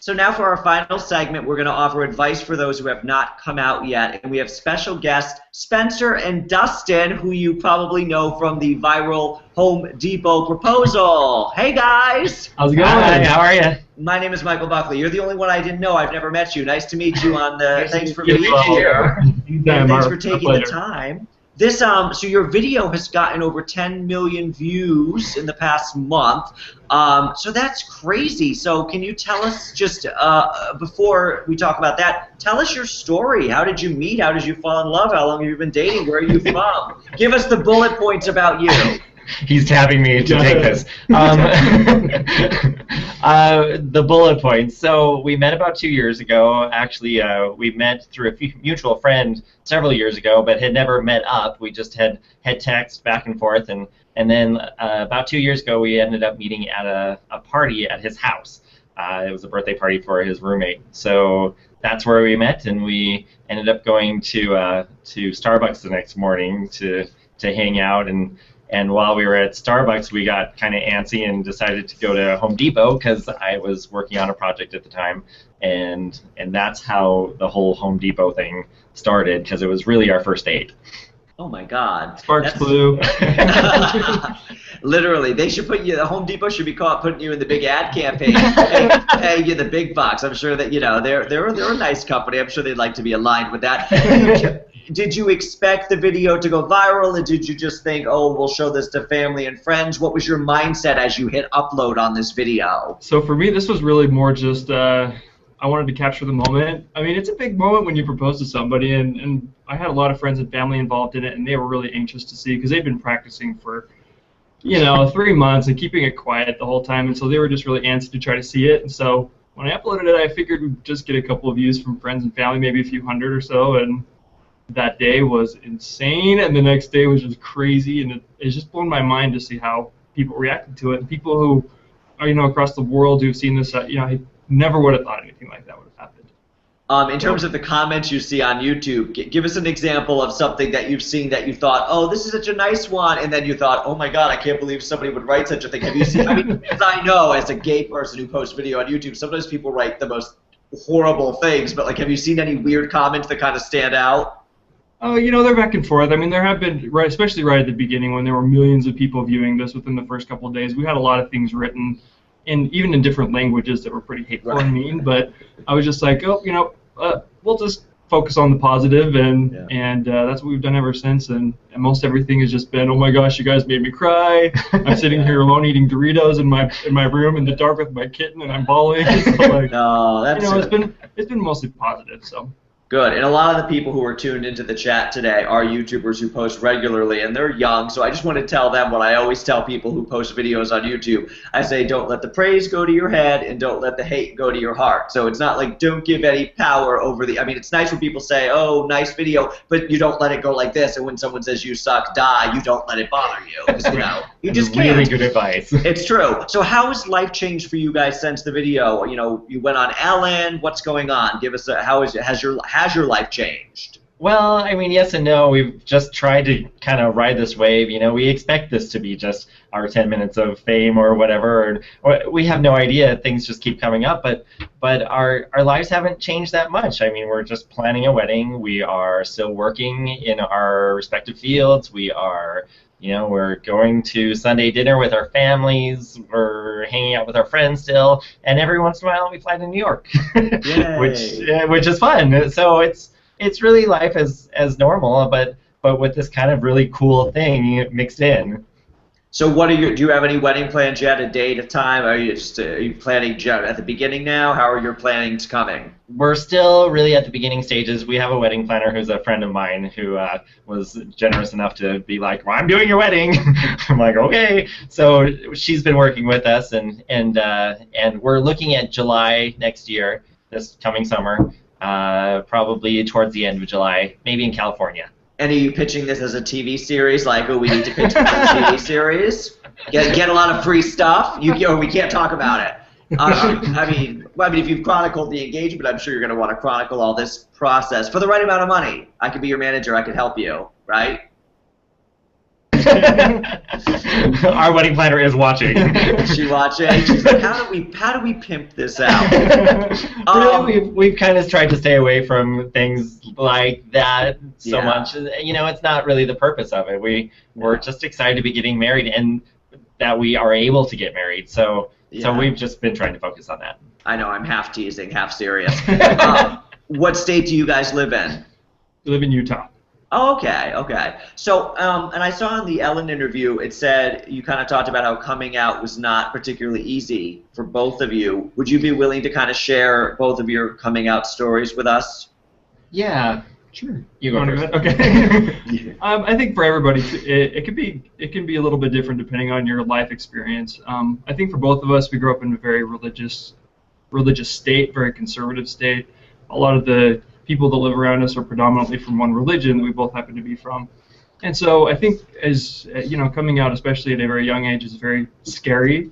So now for our final segment, we're going to offer advice for those who have not come out yet. And we have special guests, Spencer and Dustin, who you probably know from the viral Home Depot proposal. Hey, guys. How's it going? Hi, how are you? My name is Michael Buckley. You're the only one I didn't know. I've never met you. Nice to meet you on the Thanks for being here. And thanks for taking the time. This so your video has gotten over 10 million views in the past month. So that's crazy. So can you tell us just before we talk about that, tell us your story. How did you meet? How did you fall in love? How long have you been dating? Where are you from? Give us the bullet points about you. He's tapping me to take this. The bullet points. So we met about 2 years ago. Actually, we met through a mutual friend several years ago, but had never met up. We just had text back and forth, and then about 2 years ago, we ended up meeting at a party at his house. It was a birthday party for his roommate. So that's where we met, and we ended up going to Starbucks the next morning to hang out. And while we were at Starbucks, we got kind of antsy and decided to go to Home Depot because I was working on a project at the time, and that's how the whole Home Depot thing started, because it was really our first date. Oh my God! Sparks flew. Literally, they should put you. The Home Depot should be caught putting you in the big ad campaign, pay you the big bucks. I'm sure that they're a nice company. I'm sure they'd like to be aligned with that. Did you expect the video to go viral, or did you just think, oh, we'll show this to family and friends? What was your mindset as you hit upload on this video? So for me, this was really more just I wanted to capture the moment. I mean, it's a big moment when you propose to somebody, and I had a lot of friends and family involved in it, and they were really anxious to see because they'd been practicing for 3 months and keeping it quiet the whole time, and so they were just really antsy to try to see it. And so when I uploaded it, I figured we'd just get a couple of views from friends and family, maybe a few hundred or so, and that day was insane, and the next day was just crazy, and it just blown my mind to see how people reacted to it. And people who are across the world who've seen this, I never would have thought anything like that would have happened. In terms of the comments you see on YouTube, give us an example of something that you've seen that you thought, oh, this is such a nice one, and then you thought, oh my God, I can't believe somebody would write such a thing. Have you seen? I mean, as I know, as a gay person who posts video on YouTube, sometimes people write the most horrible things. But have you seen any weird comments that kind of stand out? Oh, they're back and forth. I mean, there have been, especially right at the beginning when there were millions of people viewing this within the first couple of days, we had a lot of things written, even in different languages that were pretty hateful and mean. But I was just like, oh, we'll just focus on the positive, and that's what we've done ever since. And most everything has just been, oh my gosh, you guys made me cry. I'm sitting here alone eating Doritos in my room in the dark with my kitten, and I'm bawling. So No, that's it's been mostly positive. So. Good. And a lot of the people who are tuned into the chat today are YouTubers who post regularly, and they're young, so I just want to tell them what I always tell people who post videos on YouTube. I say, don't let the praise go to your head, and don't let the hate go to your heart. So it's not like don't give any power over I mean, it's nice when people say, oh, nice video, but you don't let it go like this, and when someone says you suck, die, you don't let it bother you. Because, you just can't. Really good advice. It's true. So how has life changed for you guys since the video? You went on Ellen. What's going on? Give us has your life changed? Well, I mean, yes and no. We've just tried to kind of ride this wave. We expect this to be just our 10 minutes of fame or whatever. Or we have no idea. Things just keep coming up. But our lives haven't changed that much. I mean, we're just planning a wedding. We are still working in our respective fields. We are, we're going to Sunday dinner with our families. We're hanging out with our friends still. And every once in a while, we fly to New York, which is fun. So it's really life as normal, but with this kind of really cool thing mixed in. So do you have any wedding plans yet, a date, a time? Are you planning at the beginning now? How are your plannings coming? We're still really at the beginning stages. We have a wedding planner who's a friend of mine who was generous enough to be like, well, I'm doing your wedding. I'm like, okay. So she's been working with us, and we're looking at July next year, this coming summer, probably towards the end of July, maybe in California. And are you pitching this as a TV series? Like, oh, we need to pitch this as a TV series? Get a lot of free stuff? Or we can't talk about it. I mean, if you've chronicled the engagement, I'm sure you're going to want to chronicle all this process for the right amount of money. I could be your manager. I could help you, right? Our wedding planner is watching. Is she watching? She's like, how do we pimp this out? Really, we've kind of tried to stay away from things like that so much. You know, it's not really the purpose of it. We're just excited to be getting married and that we are able to get married. So we've just been trying to focus on that. I know, I'm half teasing, half serious. What state do you guys live in? We live in Utah. Oh, okay. So, and I saw in the Ellen interview, it said you kind of talked about how coming out was not particularly easy for both of you. Would you be willing to kind of share both of your coming out stories with us? Yeah, sure. You go first. Okay. I think for everybody, it can be a little bit different depending on your life experience. I think for both of us, we grew up in a very religious state, very conservative state. A lot of the people that live around us are predominantly from one religion that we both happen to be from. And so I think as, you know, coming out, especially at a very young age, is very scary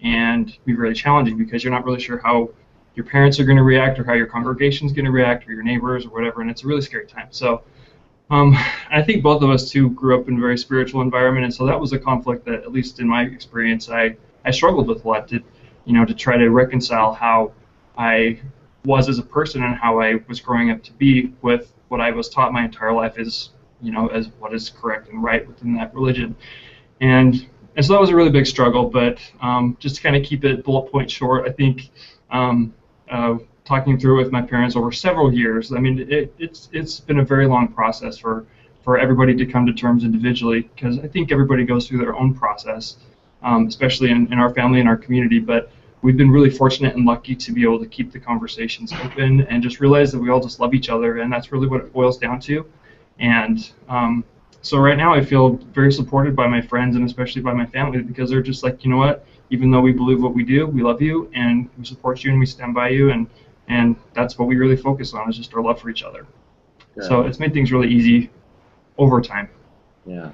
and be really challenging because you're not really sure how your parents are going to react or how your congregation is going to react or your neighbors or whatever, and it's a really scary time. So I think both of us, too, grew up in a very spiritual environment, and so that was a conflict that, at least in my experience, I struggled with a lot to try to reconcile how I was as a person and how I was growing up to be with what I was taught my entire life is, you know, as what is correct and right within that religion. And so that was a really big struggle, but just to kind of keep it bullet point short, I think talking through it with my parents over several years, I mean, it's been a very long process for everybody to come to terms individually, because I think everybody goes through their own process, especially in our family and our community, but we've been really fortunate and lucky to be able to keep the conversations open and just realize that we all just love each other, and that's really what it boils down to. And so right now I feel very supported by my friends and especially by my family, because they're just like, you know what, even though we believe what we do, we love you and we support you and we stand by you, and that's what we really focus on, is just our love for each other. Good. So it's made things really easy over time. Yeah.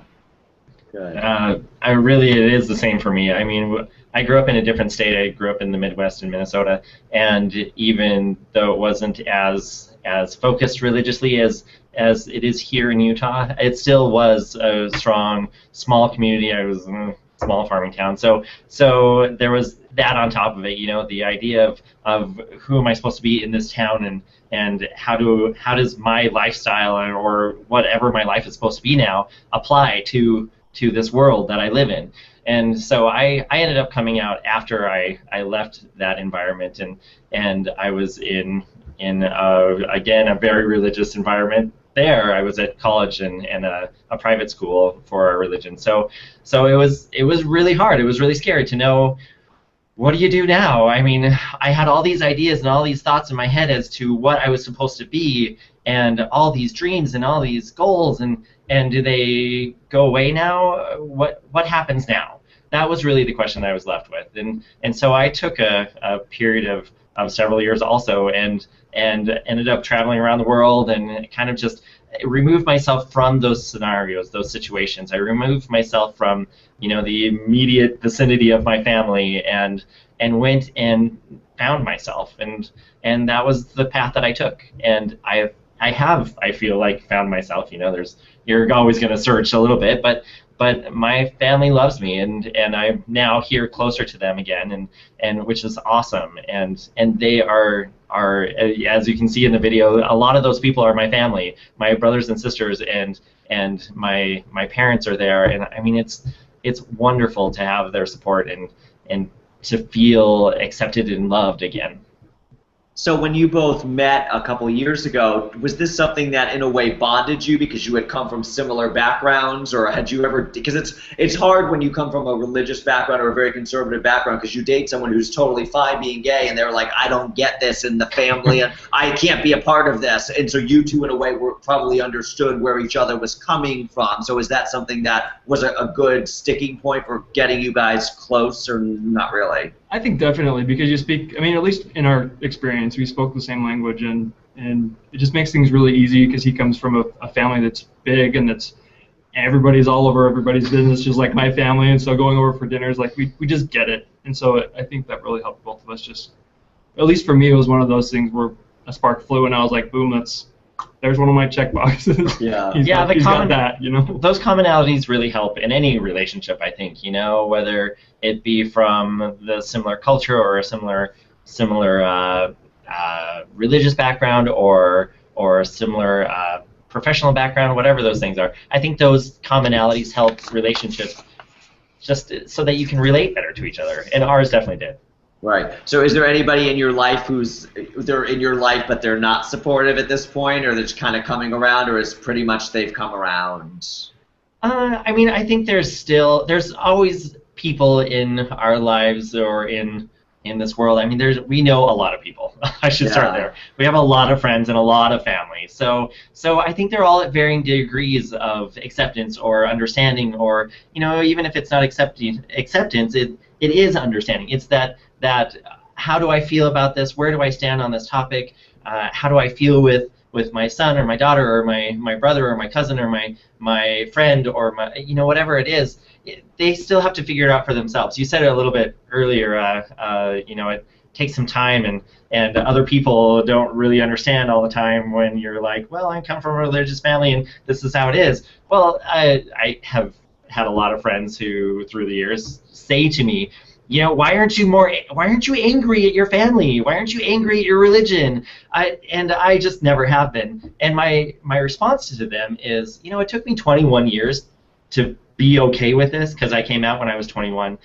Good. It is the same for me. I mean, I grew up in a different state. I grew up in the Midwest in Minnesota, and even though it wasn't as focused religiously as it is here in Utah, it still was a strong, small community. I was in a small farming town, so there was that on top of it. You know, the idea of who am I supposed to be in this town, and how does my lifestyle or whatever my life is supposed to be now apply to this world that I live in. And so I ended up coming out after I left that environment, and I was in again a very religious environment there. I was at college and a private school for our religion. So it was really hard. It was really scary to know, what do you do now? I mean, I had all these ideas and all these thoughts in my head as to what I was supposed to be, and all these dreams and all these goals, and do they go away now? What happens now? That was really the question that I was left with, and so I took a period of several years also, and ended up traveling around the world and kind of just removed myself from those scenarios, those situations. I removed myself from, you know, the immediate vicinity of my family, and went and found myself, and that was the path that I took, and I feel like found myself. You know, you're always going to search a little bit, but my family loves me, and I'm now here closer to them again, and which is awesome, and they are as you can see in the video, a lot of those people are my family, my brothers and sisters, and my parents are there, and I mean it's wonderful to have their support and to feel accepted and loved again. So when you both met a couple of years ago, was this something that in a way bonded you because you had come from similar backgrounds, or had you ever, because it's hard when you come from a religious background or a very conservative background, because you date someone who's totally fine being gay and they're like, I don't get this in the family and I can't be a part of this, and so you two in a way were probably understood where each other was coming from. So is that something that was a good sticking point for getting you guys close, or not really? I think definitely, because you speak, I mean, at least in our experience, we spoke the same language, and it just makes things really easy, because he comes from a family that's big, and that's everybody's all over everybody's business, just like my family, and so going over for dinners, like we just get it, and so I think that really helped both of us. Just, at least for me, it was one of those things where a spark flew, and I was like, boom, let's there's one of my check boxes. Yeah. he's got that, you know. Those commonalities really help in any relationship, I think, you know, whether it be from the similar culture or a similar religious background or similar professional background, whatever those things are. I think those commonalities help relationships just so that you can relate better to each other, and ours definitely did. Right. So is there anybody in your life they're in your life but they're not supportive at this point, or they're just kind of coming around, or is pretty much they've come around? I mean, I think there's always people in our lives or in this world. I mean, we know a lot of people. I should start there. We have a lot of friends and a lot of family. So I think they're all at varying degrees of acceptance or understanding, or, you know, even if it's not acceptance, it is understanding. It's that how do I feel about this? Where do I stand on this topic? How do I feel with my son or my daughter or my brother or my cousin or my friend or my, you know, whatever it is? They still have to figure it out for themselves. You said it a little bit earlier, you know, it takes some time, and other people don't really understand all the time when you're like, well, I come from a religious family and this is how it is. Well, I have had a lot of friends who, through the years, say to me, you know, why aren't you angry at your family? Why aren't you angry at your religion? I just never have been. And my response to them is, you know, it took me 21 years to be okay with this, because I came out when I was 21.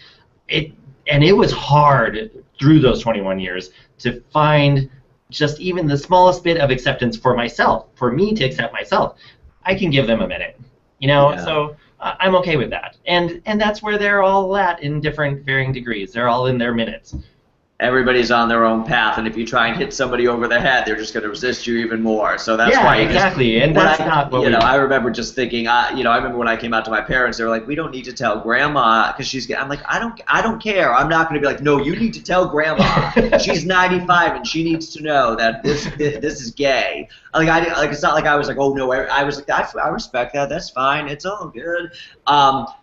And it was hard through those 21 years to find just even the smallest bit of acceptance for myself, for me to accept myself. I can give them a minute, you know, so I'm okay with that. And that's where they're all at in different varying degrees. They're all in their minutes. Everybody's on their own path, and if you try and hit somebody over the head, they're just going to resist you even more. So that's why. Exactly. And that's not what I remember just thinking. I remember when I came out to my parents, they were like, "We don't need to tell Grandma because she's." I'm like, I don't care. I'm not going to be like, "No, you need to tell Grandma. She's 95 and she needs to know that this is gay." It's not like I was like, "Oh no," I was like, "I respect that. That's fine. It's all good."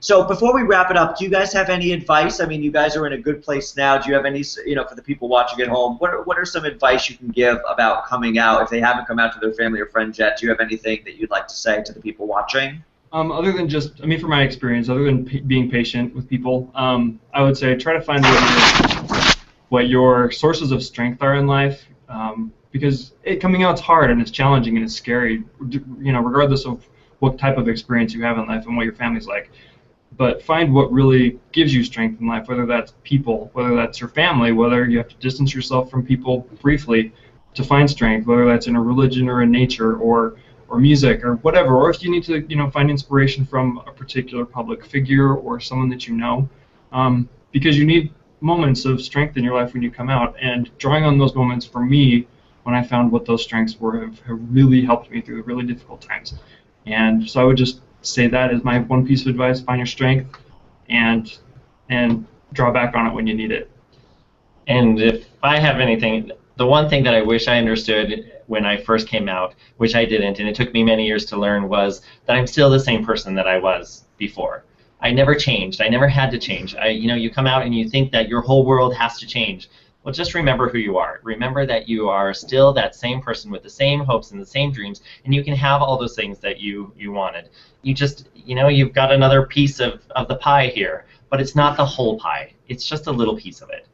So before we wrap it up, do you guys have any advice? I mean, you guys are in a good place now. Do you have any, for the people watching at home, what are some advice you can give about coming out if they haven't come out to their family or friends yet? Do you have anything that you'd like to say to the people watching? Other than just, from my experience, other than being patient with people, I would say try to find what your sources of strength are in life, because coming out's hard and it's challenging and it's scary, regardless of what type of experience you have in life and what your family's like. But find what really gives you strength in life, whether that's people, whether that's your family, whether you have to distance yourself from people briefly to find strength, whether that's in a religion or in nature or music or whatever, or if you need to find inspiration from a particular public figure or someone that you know, because you need moments of strength in your life when you come out, and drawing on those moments for me when I found what those strengths were have really helped me through really difficult times. And so I would just say that is my one piece of advice: find your strength and draw back on it when you need it. And if I have anything, the one thing that I wish I understood when I first came out, which I didn't, and it took me many years to learn, was that I'm still the same person that I was before. I never changed. I never had to change. You come out and you think that your whole world has to change. Well, just remember who you are. Remember that you are still that same person with the same hopes and the same dreams, and you can have all those things that you wanted. You just, you've got another piece of the pie here, but it's not the whole pie. It's just a little piece of it.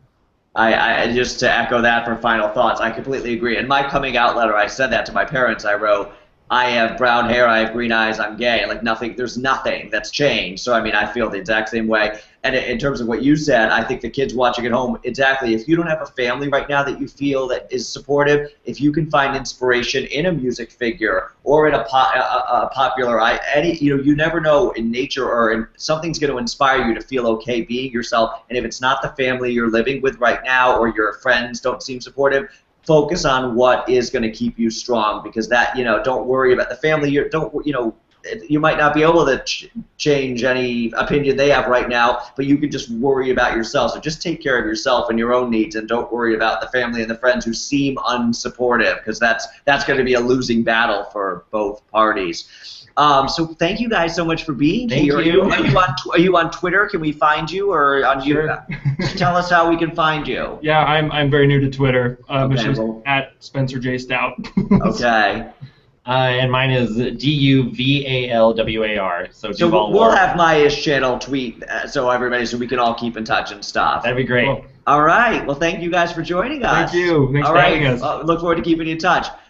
I just to echo that for final thoughts, I completely agree. In my coming out letter, I said that to my parents. I wrote, I have brown hair, I have green eyes, I'm gay. Like there's nothing that's changed. So I feel the exact same way. And in terms of what you said, I think the kids watching at home, exactly, if you don't have a family right now that you feel that is supportive, if you can find inspiration in a music figure or in a popular, you never know, in nature or in something's going to inspire you to feel okay being yourself. And if it's not the family you're living with right now or your friends don't seem supportive, focus on what is going to keep you strong, because that, don't worry about the family. You might not be able to change any opinion they have right now, but you can just worry about yourself. So just take care of yourself and your own needs, and don't worry about the family and the friends who seem unsupportive, because that's going to be a losing battle for both parties. So thank you guys so much for being here. Are you on Twitter? Can we find you, or on YouTube? Tell us how we can find you. Yeah, I'm very new to Twitter. It's just at Spencer J. Stout. Okay. And mine is DUVALWAR. So we'll have Maya's channel tweet so we can all keep in touch and stuff. That'd be great. Cool. All right. Well, thank you guys for joining us. Thank you. Thanks for having us. Look forward to keeping in touch.